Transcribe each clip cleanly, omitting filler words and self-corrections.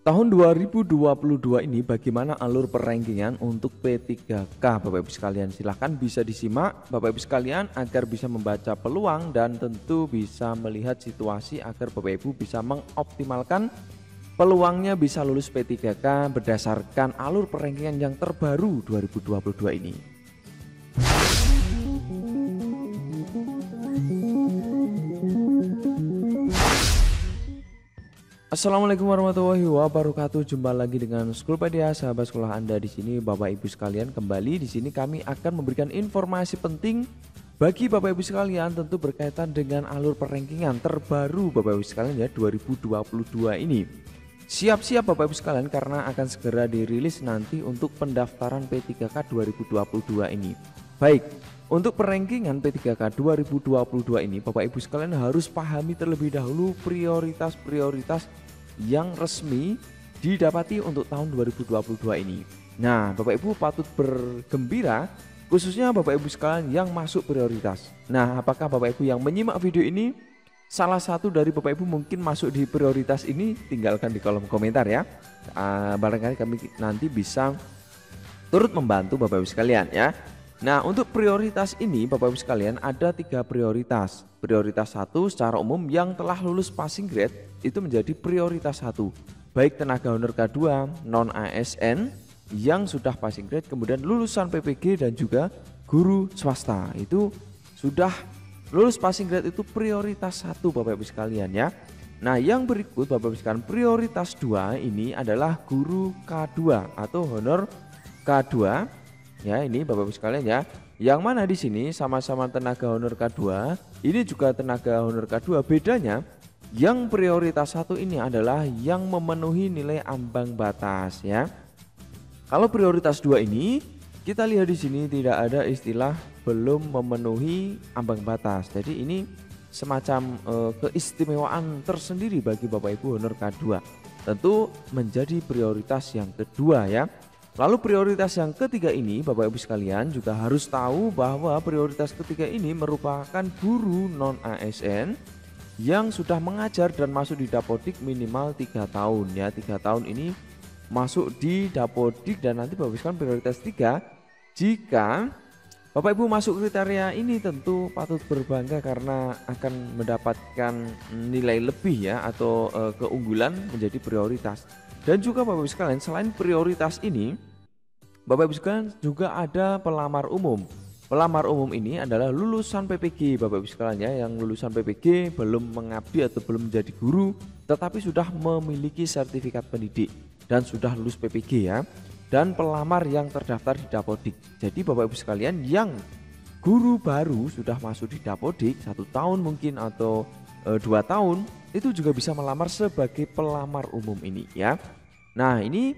Tahun 2022 ini bagaimana alur perrankingan untuk P3K Bapak Ibu sekalian? Silahkan bisa disimak Bapak Ibu sekalian agar bisa membaca peluang dan tentu bisa melihat situasi agar Bapak Ibu bisa mengoptimalkan peluangnya bisa lulus P3K berdasarkan alur perrankingan yang terbaru 2022 ini. Assalamualaikum warahmatullahi wabarakatuh. Jumpa lagi dengan Schoolpedia, sahabat sekolah Anda di sini, Bapak Ibu sekalian. Kembali di sini kami akan memberikan informasi penting bagi Bapak Ibu sekalian, tentu berkaitan dengan alur perrankingan terbaru Bapak Ibu sekalian ya 2022 ini. Siap-siap Bapak Ibu sekalian karena akan segera dirilis nanti untuk pendaftaran P3K 2022 ini. Baik, untuk perrankingan P3K 2022 ini Bapak Ibu sekalian harus pahami terlebih dahulu prioritas-prioritas yang resmi didapati untuk tahun 2022 ini. Nah, Bapak Ibu patut bergembira khususnya Bapak Ibu sekalian yang masuk prioritas. Nah, apakah Bapak Ibu yang menyimak video ini salah satu dari Bapak Ibu mungkin masuk di prioritas ini? Tinggalkan di kolom komentar ya. Barangkali kami nanti bisa turut membantu Bapak Ibu sekalian ya. Nah, untuk prioritas ini Bapak Ibu sekalian ada 3 prioritas. Prioritas 1 secara umum yang telah lulus passing grade itu menjadi prioritas 1. Baik tenaga honor K2, non ASN yang sudah passing grade, kemudian lulusan PPG dan juga guru swasta itu sudah lulus passing grade, itu prioritas 1 Bapak Ibu sekalian ya. Nah, yang berikut Bapak Ibu sekalian prioritas 2 ini adalah guru K2 atau honor K2. Ya, ini Bapak Ibu sekalian ya. Yang mana di sini sama-sama tenaga honor K2, ini juga tenaga honor K2. Bedanya yang prioritas 1 ini adalah yang memenuhi nilai ambang batas ya. Kalau prioritas 2 ini kita lihat di sini tidak ada istilah belum memenuhi ambang batas. Jadi ini semacam keistimewaan tersendiri bagi Bapak Ibu honor K2. Tentu menjadi prioritas yang kedua ya. Lalu prioritas yang ketiga ini Bapak Ibu sekalian juga harus tahu bahwa prioritas ketiga ini merupakan guru non ASN yang sudah mengajar dan masuk di Dapodik minimal 3 tahun ya. 3 tahun ini masuk di Dapodik, dan nanti Bapak Ibu sekalian prioritas 3 jika Bapak Ibu masuk kriteria ini tentu patut berbangga karena akan mendapatkan nilai lebih ya, atau keunggulan menjadi prioritas. Dan juga Bapak Ibu sekalian selain prioritas ini Bapak Ibu sekalian juga ada pelamar umum. Pelamar umum ini adalah lulusan PPG Bapak Ibu sekalian ya, yang lulusan PPG belum mengabdi atau belum menjadi guru tetapi sudah memiliki sertifikat pendidik dan sudah lulus PPG ya. Dan pelamar yang terdaftar di Dapodik. Jadi Bapak Ibu sekalian yang guru baru sudah masuk di Dapodik 1 tahun mungkin atau 2 tahun itu juga bisa melamar sebagai pelamar umum ini ya. Nah, ini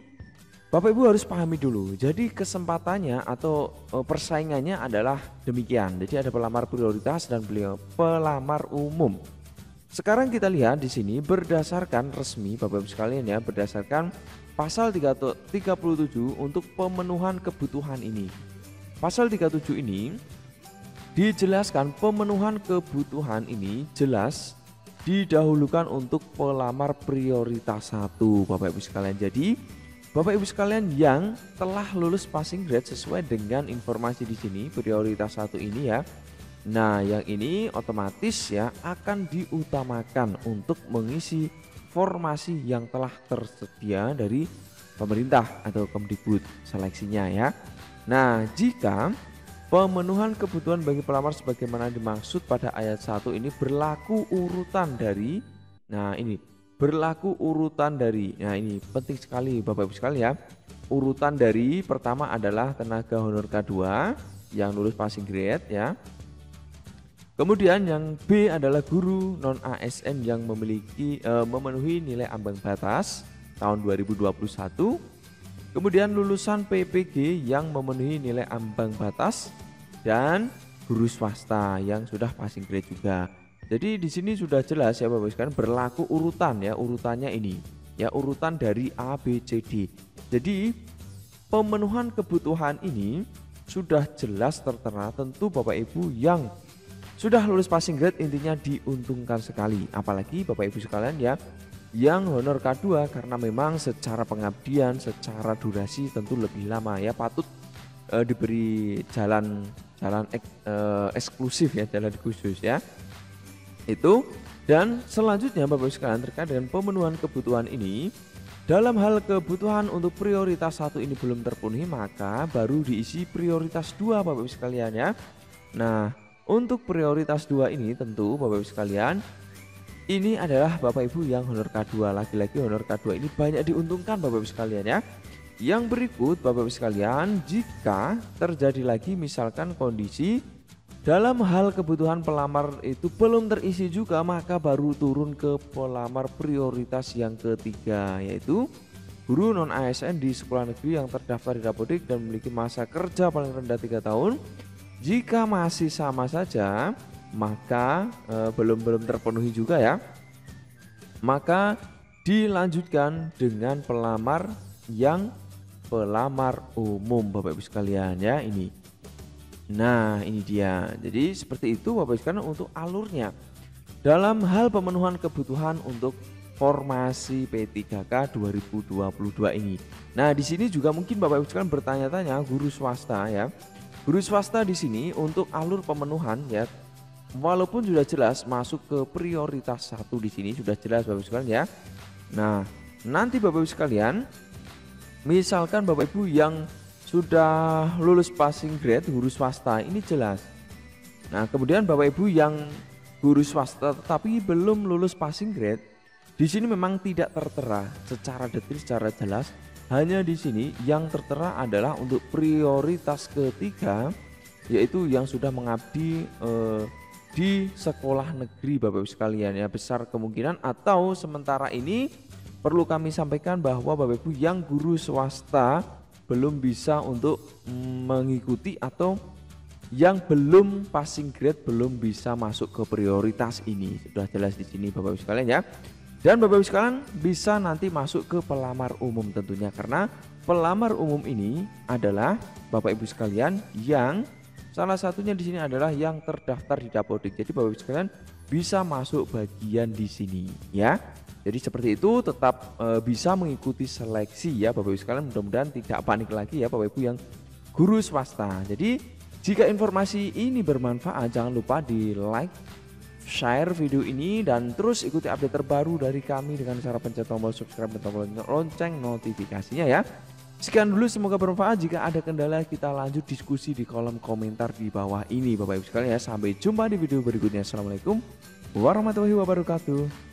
Bapak Ibu harus pahami dulu. Jadi kesempatannya atau persaingannya adalah demikian. Jadi ada pelamar prioritas dan pelamar umum. Sekarang kita lihat di sini berdasarkan resmi Bapak Ibu sekalian ya, berdasarkan pasal 37 untuk pemenuhan kebutuhan ini. Pasal 37 ini dijelaskan pemenuhan kebutuhan ini jelas didahulukan untuk pelamar prioritas 1 Bapak Ibu sekalian. Jadi Bapak Ibu sekalian yang telah lulus passing grade sesuai dengan informasi di sini prioritas 1 ini ya. Nah, yang ini otomatis ya akan diutamakan untuk mengisi formasi yang telah tersedia dari pemerintah atau Kemdikbud seleksinya ya. Nah, jika pemenuhan kebutuhan bagi pelamar sebagaimana dimaksud pada ayat 1 ini berlaku urutan dari, nah ini berlaku urutan dari, nah ini penting sekali Bapak Ibu sekalian ya. Urutan dari pertama adalah tenaga honor K2 yang lulus passing grade ya. Kemudian yang B adalah guru non ASN yang memenuhi nilai ambang batas tahun 2021. Kemudian lulusan PPG yang memenuhi nilai ambang batas dan guru swasta yang sudah passing grade juga. Jadi di sini sudah jelas ya Bapak sekalian berlaku urutan ya, urutannya ini ya, urutan dari A B C D. Jadi pemenuhan kebutuhan ini sudah jelas tertera. Tentu Bapak Ibu yang sudah lulus passing grade intinya diuntungkan sekali, apalagi Bapak Ibu sekalian ya yang honor K2 karena memang secara pengabdian, secara durasi tentu lebih lama ya, patut diberi jalan eksklusif ya, jalan khusus ya. Itu. Dan selanjutnya Bapak Ibu sekalian, terkait dengan pemenuhan kebutuhan ini, dalam hal kebutuhan untuk prioritas 1 ini belum terpenuhi, maka baru diisi prioritas 2 Bapak Ibu sekalian ya. Nah, untuk prioritas 2 ini tentu Bapak Ibu sekalian, ini adalah Bapak Ibu yang honor K2. Lagi-lagi honor K2 ini banyak diuntungkan Bapak Ibu sekalian ya. Yang berikut Bapak Ibu sekalian, jika terjadi lagi misalkan kondisi dalam hal kebutuhan pelamar itu belum terisi juga, maka baru turun ke pelamar prioritas yang ketiga, yaitu guru non ASN di sekolah negeri yang terdaftar di Dapodik dan memiliki masa kerja paling rendah 3 tahun. Jika masih sama saja, maka belum terpenuhi juga ya, maka dilanjutkan dengan pelamar umum Bapak Ibu sekalian ya ini. Nah ini dia, jadi seperti itu Bapak Ibu sekalian untuk alurnya dalam hal pemenuhan kebutuhan untuk formasi P3K 2022 ini. Nah di sini juga mungkin Bapak Ibu sekalian bertanya-tanya, guru swasta ya, guru swasta di sini untuk alur pemenuhan ya, walaupun sudah jelas masuk ke prioritas 1 di sini sudah jelas Bapak Ibu sekalian ya. Nah nanti Bapak Ibu sekalian, misalkan Bapak Ibu yang sudah lulus passing grade guru swasta ini jelas. Nah kemudian Bapak Ibu yang guru swasta tetapi belum lulus passing grade, di sini memang tidak tertera secara detail secara jelas. Hanya di sini yang tertera adalah untuk prioritas ketiga, yaitu yang sudah mengabdi di sekolah negeri Bapak Ibu sekalian ya, besar kemungkinan. Atau sementara ini perlu kami sampaikan bahwa Bapak Ibu yang guru swasta belum bisa untuk mengikuti, atau yang belum passing grade belum bisa masuk ke prioritas ini. Sudah jelas di sini Bapak Ibu sekalian ya. Dan Bapak Ibu sekalian bisa nanti masuk ke pelamar umum tentunya, karena pelamar umum ini adalah Bapak Ibu sekalian yang salah satunya di sini adalah yang terdaftar di Dapodik. Jadi Bapak Ibu sekalian bisa masuk bagian di sini ya. Jadi seperti itu, tetap bisa mengikuti seleksi ya Bapak Ibu sekalian. Mudah-mudahan tidak panik lagi ya Bapak Ibu yang guru swasta. Jadi jika informasi ini bermanfaat, jangan lupa di like, share video ini, dan terus ikuti update terbaru dari kami dengan cara pencet tombol subscribe dan tombol lonceng notifikasinya ya. Sekian dulu, semoga bermanfaat. Jika ada kendala kita lanjut diskusi di kolom komentar di bawah ini Bapak Ibu sekalian ya. Sampai jumpa di video berikutnya. Assalamualaikum warahmatullahi wabarakatuh.